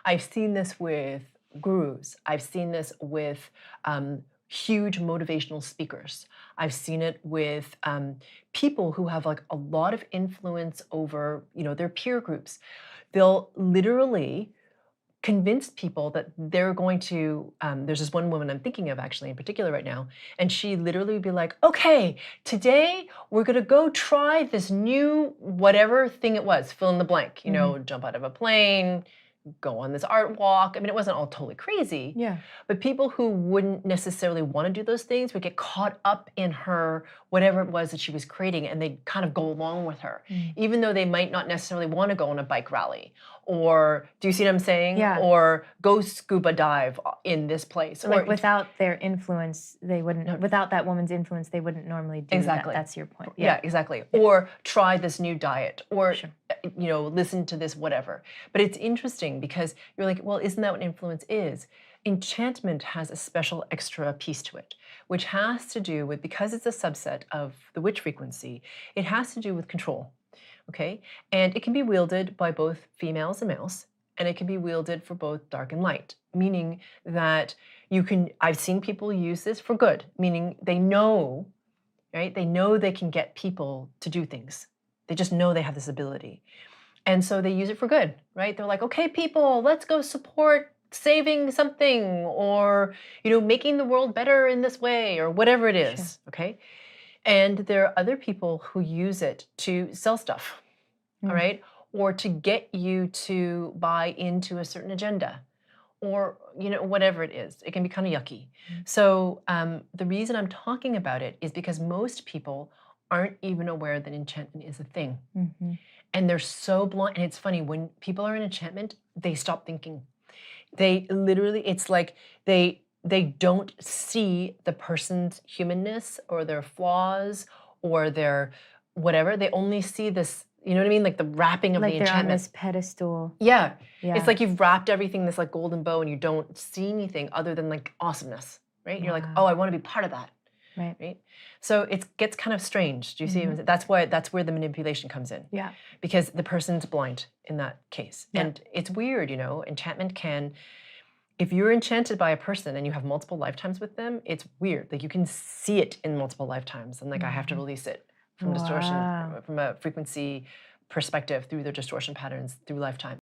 I've seen this with gurus. I've seen this with huge motivational speakers. I've seen it with people who have like a lot of influence over, their peer groups. They'll literally convince people that they're going to, there's this one woman I'm thinking of actually in particular right now, and she literally would be like, okay, today we're gonna go try this new whatever thing it was, fill in the blank, jump out of a plane, go on this art walk. I mean, it wasn't all totally crazy. Yeah. But people who wouldn't necessarily want to do those things would get caught up in her, whatever it was that she was creating, and they'd kind of go along with her, even though they might not necessarily want to go on a bike rally. Or, do you see what I'm saying? Yeah. Or go scuba dive in this place. Like or, without their influence, they wouldn't, without that woman's influence, they wouldn't normally do Exactly. that. That's your point. Yeah, exactly. Or try this new diet, or listen to this whatever. But it's interesting because you're like, well, isn't that what influence is? Enchantment has a special extra piece to it, which has to do with, because it's a subset of the witch frequency, it has to do with control, okay? And it can be wielded by both females and males, and it can be wielded for both dark and light, meaning that I've seen people use this for good, meaning they know, right? They know they can get people to do things. They just know they have this ability. And so they use it for good, right? They're like, okay, people, let's go support saving something, or, making the world better in this way, or whatever it is, okay? And there are other people who use it to sell stuff, all right? Or to get you to buy into a certain agenda, or, whatever it is. It can be kind of yucky. So the reason I'm talking about it is because most people aren't even aware that enchantment is a thing. And they're so blind. And it's funny, when people are in enchantment, they stop thinking. They literally, it's like they don't see the person's humanness or their flaws or their whatever. They only see this, you know what I mean? Like the wrapping of the enchantment. Like they're on this pedestal. Yeah. It's like you've wrapped everything this like golden bow and you don't see anything other than like awesomeness, right? You're like, oh, I want to be part of that. Right. So it gets kind of strange. Do you see? That's where the manipulation comes in. Yeah. Because the person's blind in that case. Yeah. And it's weird, enchantment can, if you're enchanted by a person and you have multiple lifetimes with them, it's weird. Like you can see it in multiple lifetimes. And like I have to release it from distortion, from a frequency perspective through their distortion patterns through lifetime.